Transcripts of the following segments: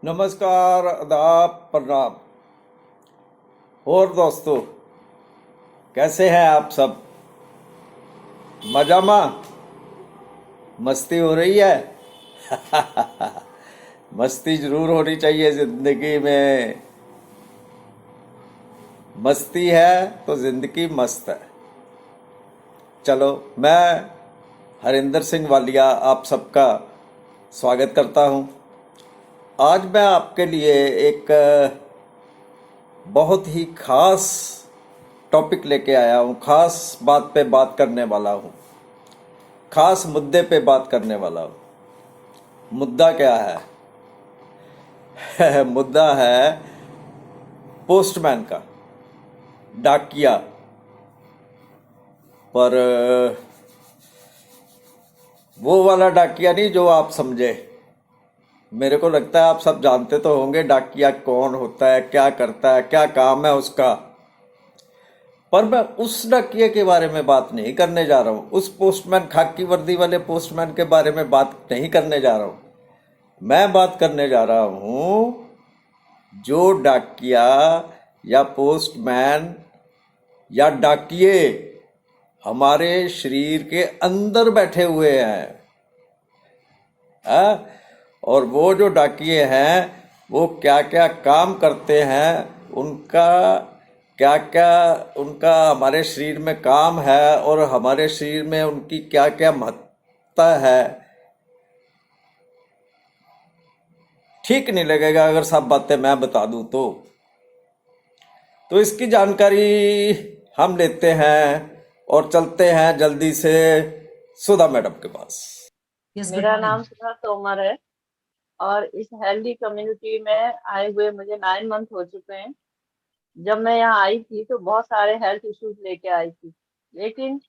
नमस्कार, आदाब, प्रणाम। और दोस्तों, कैसे हैं आप सब? मजा में? मस्ती हो रही है? मस्ती जरूर होनी चाहिए जिंदगी में। मस्ती है तो जिंदगी मस्त है। चलो, मैं हरिंदर सिंह वालिया आप सबका स्वागत करता हूं। आज मैं आपके लिए एक बहुत ही खास टॉपिक लेके आया हूं। खास बात पे बात करने वाला हूं। खास मुद्दे पे बात करने वाला हूं। मुद्दा क्या है? मुद्दा है पोस्टमैन का, डाकिया। पर वो वाला डाकिया नहीं जो आप समझे। मेरे को लगता है आप सब जानते तो होंगे डाकिया कौन होता है, क्या करता है, क्या काम है उसका। पर मैं उस डाकिया के बारे में बात नहीं करने जा रहा हूँ। उस पोस्टमैन, खाकी वर्दी वाले पोस्टमैन के बारे में बात नहीं करने जा रहा हूँ। मैं बात करने जा रहा हूँ जो डाकिया या पोस्टमैन या डाकिये हमारे शरीर के अंदर बैठे हुए हैं। और वो जो डाकिये हैं वो क्या क्या काम करते हैं, उनका क्या क्या उनका हमारे शरीर में काम है, और हमारे शरीर में उनकी क्या क्या महत्ता है। ठीक नहीं लगेगा अगर सब बातें मैं बता दूं तो इसकी जानकारी हम लेते हैं और चलते हैं जल्दी से सुधा मैडम के पास। मेरा नाम सुधा तोमर है और इस हेल्दी कम्युनिटी में आए हुए मुझे 9 मंथ हो चुके हैं। जब मैं यहाँ आई थी तो बहुत सारे हेल्थ इश्यूज लेके आई थी, लेकिन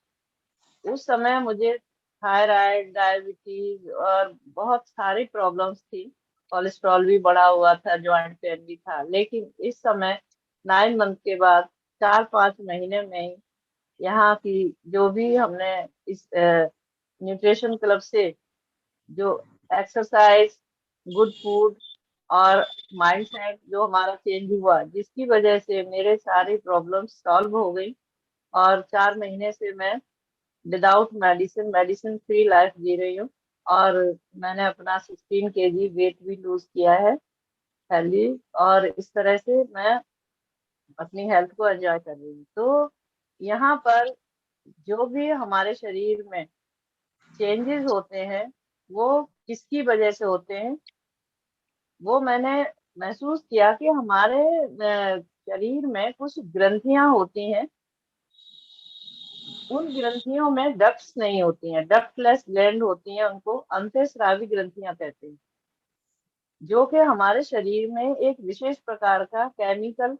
उस समय मुझे थायराइड, डायबिटीज और बहुत सारी प्रॉब्लम्स थी। कोलेस्ट्रॉल भी बढ़ा हुआ था, जॉइंट पेन भी था। लेकिन इस समय 9 मंथ के बाद 4-5 महीने में ही यहाँ की जो भी हमने इस न्यूट्रिशन क्लब से जो एक्सरसाइज, गुड फूड और माइंडसेट जो हमारा चेंज हुआ, जिसकी वजह से मेरे सारी प्रॉब्लम्स सॉल्व हो गई। और 4 महीने से मैं without medicine medicine free life जी रही हूँ। और मैंने अपना 16 kg वेट भी लूज किया है हेल्दी। और इस तरह से मैं अपनी हेल्थ को एंजॉय कर रही हूँ। तो यहाँ पर जो भी हमारे शरीर में चेंजेस होते हैं वो किसकी वजह से होते हैं, वो मैंने महसूस किया कि हमारे शरीर में कुछ ग्रंथियां होती हैं। उन ग्रंथियों में डक्ट्स नहीं होती हैं, डक्टलेस ग्लैंड होती हैं, उनको अंतःस्रावी ग्रंथियां कहते हैं, जो कि हमारे शरीर में एक विशेष प्रकार का केमिकल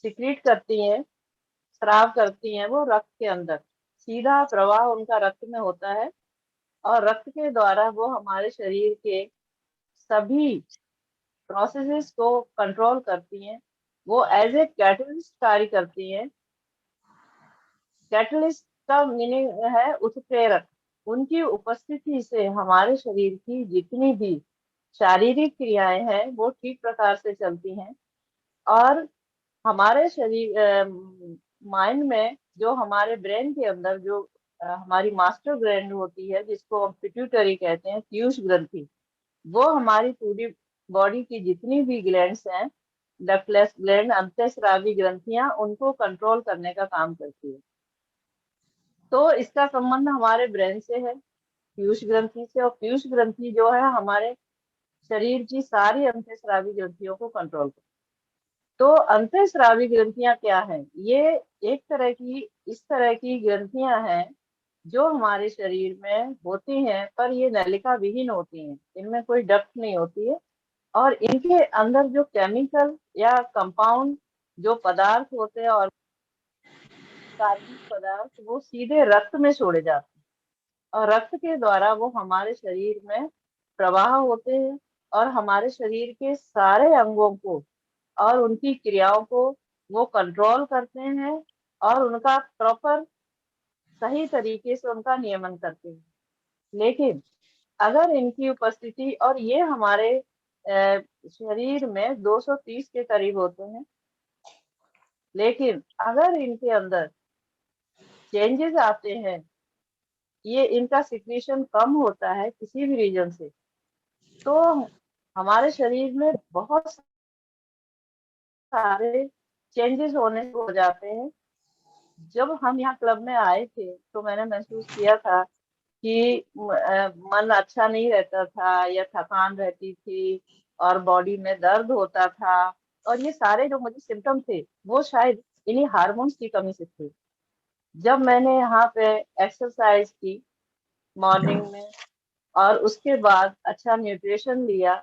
सिक्रीट करती हैं, स्राव करती हैं। वो रक्त के अंदर सीधा प्रवाह उनका रक्त में होता है, और रक्त के द्वारा वो हमारे शरीर के सभी प्रोसेसेस को कंट्रोल करती हैं। वो एज ए कैटलिस्ट कार्य करती हैं। कैटलिस्ट का मीनिंग है उत्प्रेरक। उनकी उपस्थिति से हमारे शरीर की जितनी भी शारीरिक क्रियाएं हैं वो ठीक प्रकार से चलती हैं। और हमारे शरीर माइंड में जो हमारे ब्रेन के अंदर जो हमारी मास्टर ग्लैंड होती है, जिसको हम पिट्यूटरी कहते हैं, पीयूष ग्रंथि, वो हमारी पूरी बॉडी की जितनी भी ग्लैंड्स हैं, डक्टलेस ग्लैंड, अंतःस्रावी ग्रंथियां, उनको कंट्रोल करने का काम करती है। तो इसका संबंध हमारे ब्रेन से है, पीयूष ग्रंथि से। और पीयूष ग्रंथि जो है हमारे शरीर की सारी अंतःस्रावी ग्रंथियों को कंट्रोल करती है। तो अंतःस्रावी ग्रंथियां क्या है? ये एक तरह की, इस तरह की ग्रंथियां हैं जो हमारे शरीर में होती हैं, पर ये नलिका विहीन होती हैं, इनमें कोई डक्ट नहीं होती है। और इनके अंदर जो केमिकल या कंपाउंड जो पदार्थ होते हैं और कार्बनिक पदार्थ, वो सीधे रक्त में छोड़े जाते हैं, और रक्त के द्वारा वो हमारे शरीर में प्रवाह होते हैं, और हमारे शरीर के सारे अंगों को और उनकी क्रियाओं को वो कंट्रोल करते हैं, और उनका प्रॉपर सही तरीके से उनका नियमन करते हैं। लेकिन अगर इनकी उपस्थिति, और ये हमारे शरीर में 230 के करीब होते हैं। लेकिन अगर इनके अंदर चेंजेस आते हैं, ये इनका सिक्रीशन कम होता है किसी भी रीजन से, तो हमारे शरीर में बहुत सारे चेंजेस होने हो जाते हैं। जब हम यहाँ क्लब में आए थे तो मैंने महसूस किया था कि मन अच्छा नहीं रहता था, या थकान रहती थी, और बॉडी में दर्द होता था। और ये सारे जो मुझे सिम्टम थे वो शायद इन्हीं हार्मोन्स की कमी से थे। जब मैंने यहाँ पे एक्सरसाइज की मॉर्निंग में, और उसके बाद अच्छा न्यूट्रिशन लिया,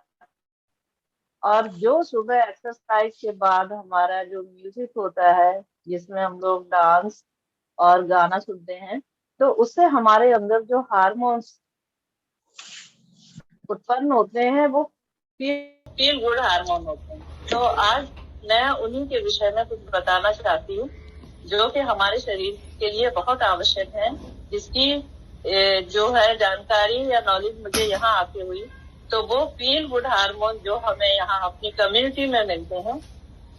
और जो सुबह एक्सरसाइज के बाद हमारा जो म्यूजिक होता है जिसमें हम लोग डांस और गाना सुनते हैं, तो उससे हमारे अंदर जो हार्मोन्स उत्पन्न होते हैं वो फील गुड हार्मोन होते हैं। तो आज मैं उन्हीं के विषय में कुछ बताना चाहती हूँ, जो कि हमारे शरीर के लिए बहुत आवश्यक है, जिसकी जो है जानकारी या नॉलेज मुझे यहाँ आके हुई। तो वो फील गुड हार्मोन जो हमें यहाँ अपनी कम्युनिटी में मिलते हैं,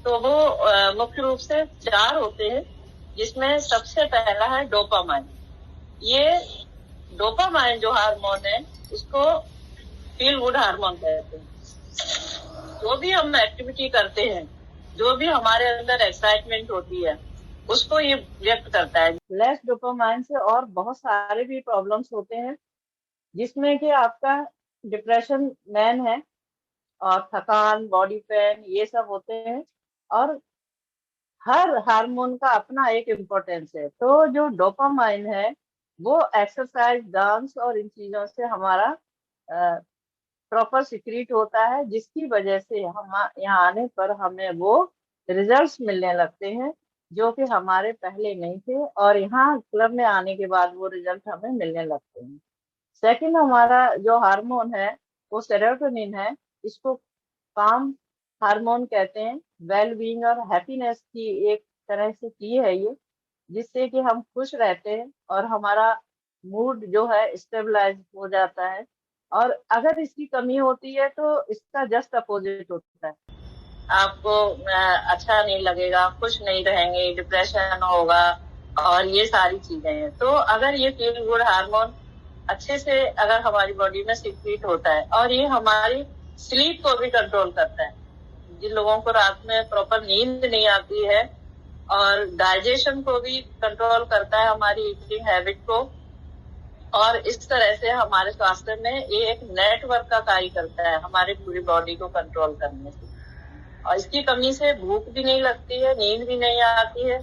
तो वो मुख्य रूप से 4 होते हैं, जिसमें सबसे पहला है डोपामाइन। ये डोपामाइन जो हार्मोन है, इसको फील गुड हार्मोन कहते हैं। जो भी हम एक्टिविटी करते हैं, जो भी हमारे अंदर एक्साइटमेंट होती है, उसको ये व्यक्त करता है। लेस डोपामाइन से और बहुत सारे भी प्रॉब्लम्स होते हैं, जिसमें कि आपका डिप्रेशन मेन है, और थकान, बॉडी पेन, ये सब होते हैं। और हर हार्मोन का अपना एक इम्पोर्टेंस है। तो जो डोपामाइन है वो एक्सरसाइज, डांस और इन चीजों से हमारा प्रॉपर सिक्रीट होता है, जिसकी वजह से हम यहाँ आने पर हमें वो रिजल्ट्स मिलने लगते हैं, जो कि हमारे पहले नहीं थे, और यहाँ क्लब में आने के बाद वो रिजल्ट हमें मिलने लगते हैं। सेकंड हमारा जो हार्मोन है वो सेरोटोनिन है। इसको काम हार्मोन कहते हैं। वेल बीइंग और हैप्पीनेस की एक तरह से की है ये, जिससे कि हम खुश रहते हैं और हमारा मूड जो है स्टेबलाइज हो जाता है। और अगर इसकी कमी होती है तो इसका जस्ट अपोजिट होता है। आपको अच्छा नहीं लगेगा, खुश नहीं रहेंगे, डिप्रेशन होगा, और ये सारी चीजें हैं। तो अगर ये फील गुड हार्मोन अच्छे से अगर हमारी बॉडी में सिक्रीट होता है, और ये हमारी स्लीप को भी कंट्रोल करता है। जिन लोगों को रात में प्रॉपर नींद नहीं आती है, और डाइजेशन को भी कंट्रोल करता है, हमारी ईटिंग हैबिट को, और इस तरह से हमारे स्वास्थ्य में ये एक नेटवर्क का कार्य करता है हमारी पूरी बॉडी को कंट्रोल करने से। और इसकी कमी से भूख भी नहीं लगती है, नींद भी नहीं आती है,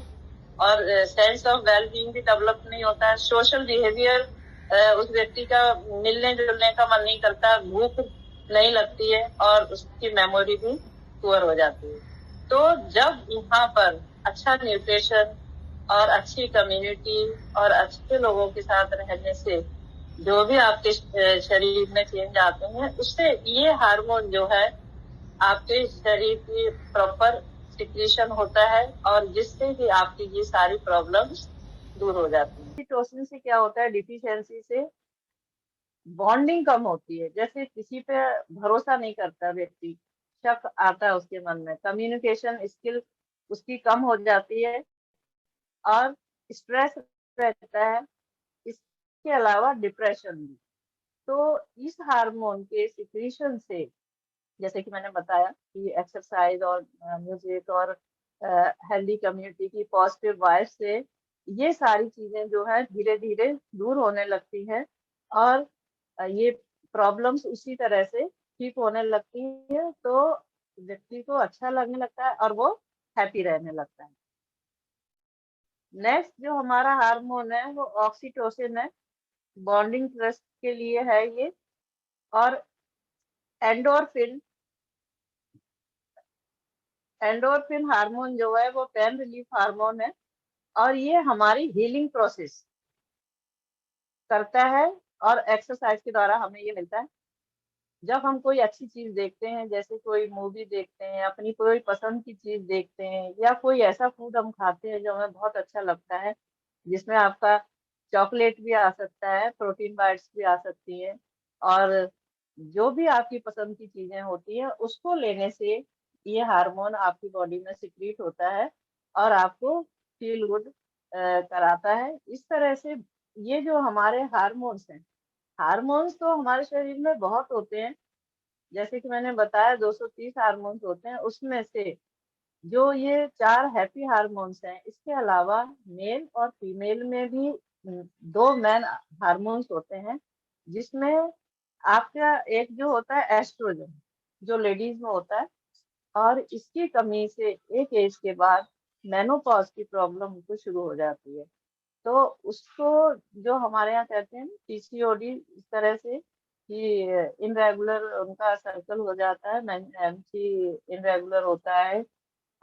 और सेंस ऑफ वेल बीइंग भी डेवलप नहीं होता है। सोशल बिहेवियर, उस व्यक्ति का मिलने जुलने का मन नहीं करता, भूख नहीं लगती है, और उसकी मेमोरी भी पुअर हो जाती है। तो जब यहाँ पर अच्छा न्यूट्रिशन और अच्छी कम्युनिटी और अच्छे लोगों के साथ रहने से जो भी आपके शरीर में चेंज आते हैं, उससे ये हार्मोन जो है आपके शरीर की प्रॉपर सिक्रीशन होता है, और जिससे कि आपकी ये सारी प्रॉब्लम्स दूर हो जाती हैं। ऑक्सीटोसिन से क्या होता है, डिफिशियंसी से बॉन्डिंग कम होती है। जैसे किसी पे भरोसा नहीं करता व्यक्ति, शक आता है उसके मन में, कम्युनिकेशन स्किल उसकी कम हो जाती है, और स्ट्रेस रहता है। इसके अलावा डिप्रेशन भी। तो इस हार्मोन के सिक्रीशन से, जैसे कि मैंने बताया कि एक्सरसाइज और म्यूजिक और हेल्दी कम्युनिटी की पॉजिटिव वाइब से ये सारी चीजें जो है धीरे धीरे दूर होने लगती हैं, और ये प्रॉब्लम्स उसी तरह से ठीक होने लगती है। तो व्यक्ति को अच्छा लगने लगता है और वो हैप्पी रहने लगता है। नेक्स्ट जो हमारा हार्मोन है वो ऑक्सीटोसिन है। बॉन्डिंग ट्रस्ट के लिए है ये। और एंडोर्फिन, एंडोर्फिन हार्मोन जो है वो पेन रिलीफ हार्मोन है, और ये हमारी हीलिंग प्रोसेस करता है, और एक्सरसाइज के द्वारा हमें ये मिलता है। जब हम कोई अच्छी चीज देखते हैं, जैसे कोई मूवी देखते हैं, अपनी कोई पसंद की चीज देखते हैं, या कोई ऐसा फूड हम खाते हैं जो हमें बहुत अच्छा लगता है, जिसमें आपका चॉकलेट भी आ सकता है, प्रोटीन बाइट्स भी आ सकती हैं, और जो भी आपकी पसंद की चीजें होती हैं उसको लेने से ये हार्मोन आपकी बॉडी में सिक्रीट होता है और आपको फील गुड कराता है। इस तरह से ये जो हमारे हार्मोन्स हैं, हार्मोन्स तो हमारे शरीर में बहुत होते हैं। जैसे कि मैंने बताया 230 हार्मोन्स होते हैं, उसमें से जो ये 4 हैप्पी हार्मोन्स हैं, इसके अलावा मेल और फीमेल में भी 2 मेन हार्मोन्स होते हैं, जिसमें आपका एक जो होता है एस्ट्रोजन, जो लेडीज में होता है, और इसकी कमी से एक एज के बाद मेनोपॉज की प्रॉब्लम उनको शुरू हो जाती है। तो उसको जो हमारे यहाँ कहते हैं पीसीओडी, इस तरह से कि इनरेगुलर उनका सर्कल हो जाता है, एमसी इनरेगुलर होता है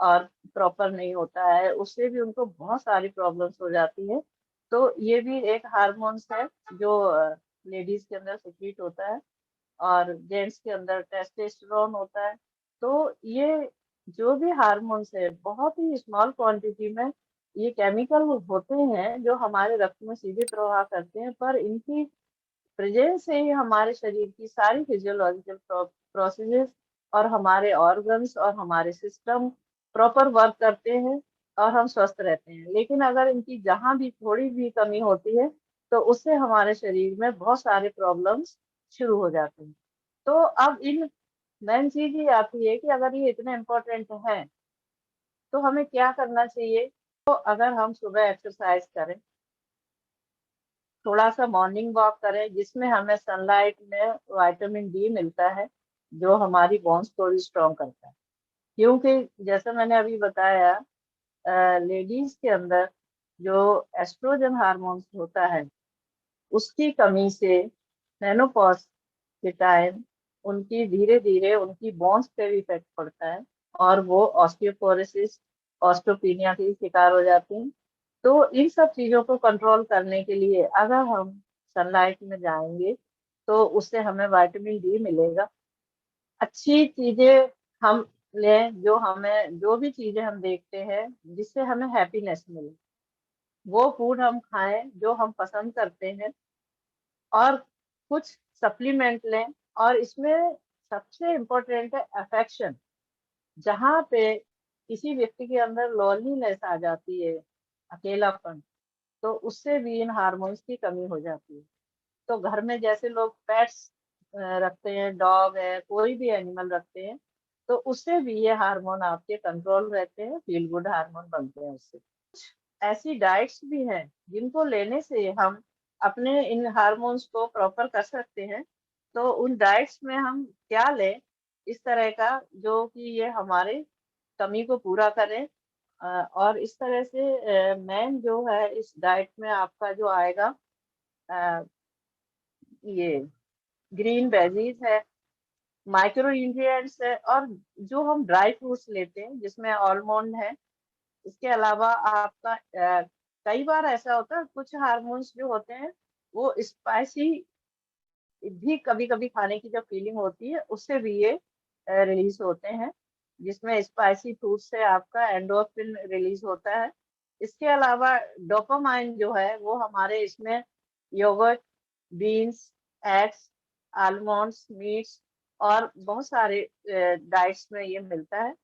और प्रॉपर नहीं होता है, उससे भी उनको बहुत सारी प्रॉब्लम्स हो जाती है। तो ये भी एक हार्मोन्स है जो लेडीज के अंदर सिक्रीट होता है, और जेंट्स के अंदर टेस्टोस्टेरोन होता है। तो ये जो भी हार्मोन्स है बहुत ही स्मॉल क्वांटिटी में ये केमिकल होते हैं जो हमारे रक्त में सीधे प्रवाह करते हैं, पर इनकी प्रेजेंस से ही हमारे शरीर की सारी फिजियोलॉजिकल प्रोसेसेस और हमारे ऑर्गन्स और हमारे सिस्टम प्रॉपर वर्क करते हैं और हम स्वस्थ रहते हैं। लेकिन अगर इनकी जहाँ भी थोड़ी भी कमी होती है तो उससे हमारे शरीर में बहुत सारे प्रॉब्लम्स शुरू हो जाते हैं। तो अब इन मेन चीज ये आती है कि अगर ये इतने इम्पोर्टेंट है तो हमें क्या करना चाहिए। तो अगर हम सुबह एक्सरसाइज करें, थोड़ा सा मॉर्निंग वॉक करें, जिसमें हमें सनलाइट में विटामिन डी मिलता है जो हमारी बोन्स को भी स्ट्रॉन्ग करता है। क्योंकि जैसा मैंने अभी बताया, लेडीज के अंदर जो एस्ट्रोजन हार्मोन्स होता है उसकी कमी से मेनोपॉज के टाइम उनकी धीरे धीरे उनकी बोन्स पे भी इफेक्ट पड़ता है और वो ऑस्टियोपोरोसिस, ऑस्टियोपीनिया के शिकार हो जाती हैं। तो इन सब चीजों को कंट्रोल करने के लिए अगर हम सनलाइट में जाएंगे तो उससे हमें विटामिन डी मिलेगा। अच्छी चीजें हम लें, जो हमें जो भी चीजें हम देखते हैं जिससे हमें हैप्पीनेस मिले, वो फूड हम खाएं जो हम पसंद करते हैं, और कुछ सप्लीमेंट लें। और इसमें सबसे इम्पोर्टेंट है अफेक्शन। जहाँ पे किसी व्यक्ति के अंदर लोनलीनेस आ जाती है, अकेलापन, तो उससे भी इन हार्मोन्स की कमी हो जाती है। तो घर में जैसे लोग पेट्स रखते हैं, डॉग है, कोई भी एनिमल रखते हैं, तो उससे भी ये हार्मोन आपके कंट्रोल रहते हैं, फील गुड हार्मोन बनते हैं उससे। ऐसी डाइट्स भी हैं जिनको लेने से हम अपने इन हार्मोन्स को प्रॉपर कर सकते हैं। तो उन डाइट्स में हम क्या लें इस तरह का जो कि ये हमारे कमी को पूरा करें। और इस तरह से मेन जो है इस डाइट में आपका जो आएगा, अ, ये ग्रीन वेजीज है, माइक्रो न्यूट्रिएंट्स है, और जो हम ड्राई फ्रूट्स लेते हैं जिसमें आलमंड है। इसके अलावा आपका कई बार ऐसा होता है कुछ हार्मोन्स जो होते हैं वो स्पाइसी भी कभी कभी खाने की जो फीलिंग होती है उससे भी ये रिलीज होते हैं, जिसमें स्पाइसी फूड से आपका एंडोर्फिन रिलीज होता है। इसके अलावा डोपामाइन जो है वो हमारे इसमें yoghurt, beans, eggs, almonds, meats और बहुत सारे डाइट्स में ये मिलता है।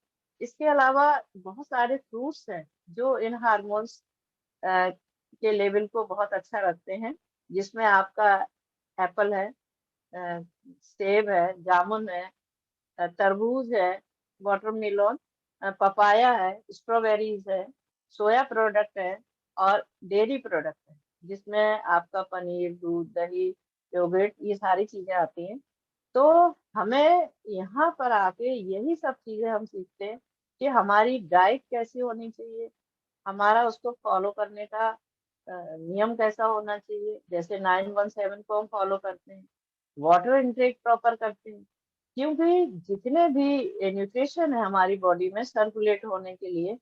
इसके अलावा बहुत सारे फ्रूट्स हैं जो इन हार्मोन्स के लेवल को बहुत अच्छा रखते हैं, जिसमें आपका एप्पल है, अ, सेब है, जामुन है, तरबूज है, वाटरमेलन, पपाया है, स्ट्रॉबेरीज है, सोया प्रोडक्ट है, और डेयरी प्रोडक्ट है, जिसमें आपका पनीर, दूध, दही, योगर्ट, ये सारी चीजें आती हैं। तो हमें यहाँ पर आके यही सब चीजें हम सीखते हैं कि हमारी डाइट कैसी होनी चाहिए, हमारा उसको फॉलो करने का नियम कैसा होना चाहिए। जैसे 917 को हम फॉलो करते हैं, वाटर इनटेक प्रॉपर करते हैं, क्योंकि जितने भी न्यूट्रिशन है हमारी बॉडी में सर्कुलेट होने के लिए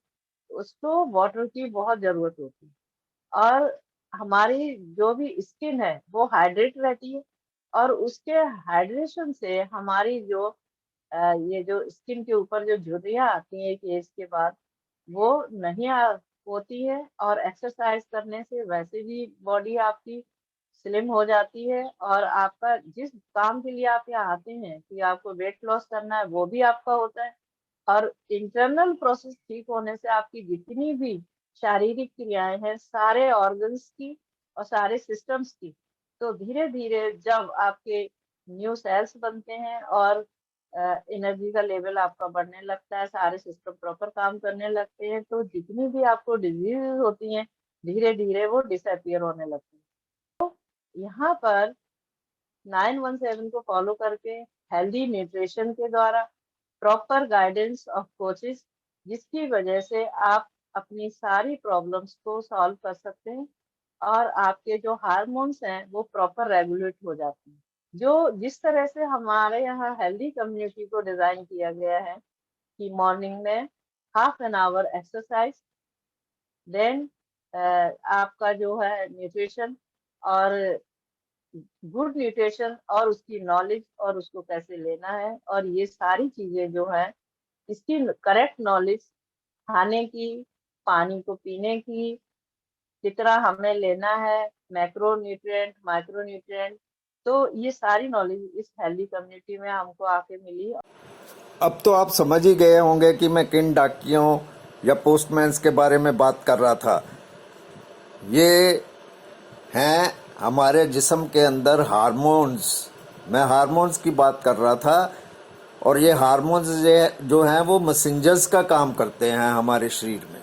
उसको वाटर की बहुत जरूरत होती है। और हमारी जो भी स्किन है वो हाइड्रेट रहती है, और उसके हाइड्रेशन से हमारी जो ये जो स्किन के ऊपर जो झुर्रियाँ आती हैं एक एज के बाद, वो नहीं होती है। और एक्सरसाइज करने से वैसे भी बॉडी आपकी स्लिम हो जाती है, और आपका जिस काम के लिए आप यहाँ आते हैं कि आपको वेट लॉस करना है, वो भी आपका होता है। और इंटरनल प्रोसेस ठीक होने से आपकी जितनी भी शारीरिक क्रियाएं हैं, सारे ऑर्गन्स की और सारे सिस्टम्स की, तो धीरे धीरे जब आपके न्यू सेल्स बनते हैं और एनर्जी का लेवल आपका बढ़ने लगता है, सारे सिस्टम प्रॉपर काम करने लगते हैं, तो जितनी भी आपको डिजीज होती हैं, धीरे धीरे वो डिसअपियर होने लगती हैं। यहाँ पर 917 को फॉलो करके, हेल्दी न्यूट्रिशन के द्वारा, प्रॉपर गाइडेंस ऑफ कोचेस, जिसकी वजह से आप अपनी सारी प्रॉब्लम्स को सॉल्व कर सकते हैं, और आपके जो हार्मोन्स हैं वो प्रॉपर रेगुलेट हो जाते हैं। जो जिस तरह से हमारे यहाँ हेल्दी कम्युनिटी को डिजाइन किया गया है कि मॉर्निंग में half an hour exercise, then आपका जो है न्यूट्रिशन, और गुड न्यूट्रिशन और उसकी नॉलेज और उसको कैसे लेना है, और ये सारी चीजें जो है, इसकी करेक्ट नॉलेज, खाने की, पानी को पीने की, कितना हमें लेना है, मैक्रो न्यूट्रिएंट, माइक्रो न्यूट्रिएंट, तो ये सारी नॉलेज इस हेल्दी कम्युनिटी में हमको आके मिली। अब तो आप समझ ही गए होंगे कि मैं किन डाकियों या पोस्टमैन्स के बारे में बात कर रहा था। ये हैं हमारे जिस्म के अंदर हार्मोन्स। मैं हार्मोन्स की बात कर रहा था, और ये हार्मोन्स जो हैं वो मैसेंजर्स का काम करते हैं हमारे शरीर में।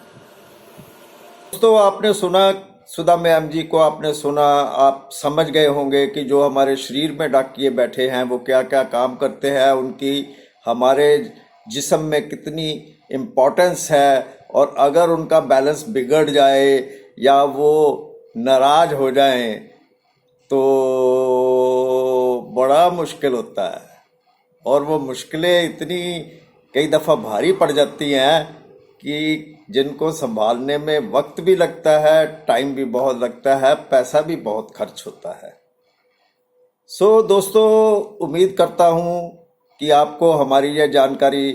दोस्तों, आपने सुना, सुधा मैम जी को आपने सुना, आप समझ गए होंगे कि जो हमारे शरीर में डाकिये बैठे हैं वो क्या क्या काम करते हैं, उनकी हमारे जिस्म में कितनी इम्पोर्टेंस है, और अगर उनका बैलेंस बिगड़ जाए या वो नाराज हो जाएं तो बड़ा मुश्किल होता है। और वो मुश्किलें इतनी कई दफ़ा भारी पड़ जाती हैं कि जिनको संभालने में वक्त भी लगता है, टाइम भी बहुत लगता है, पैसा भी बहुत खर्च होता है। सो दोस्तों, उम्मीद करता हूँ कि आपको हमारी यह जानकारी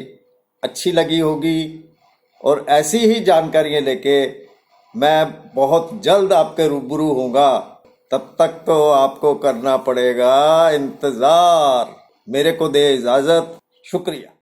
अच्छी लगी होगी, और ऐसी ही जानकारियाँ लेके मैं बहुत जल्द आपके रूबरू होऊंगा। तब तक तो आपको करना पड़ेगा इंतज़ार। मेरे को दे इजाज़त। शुक्रिया।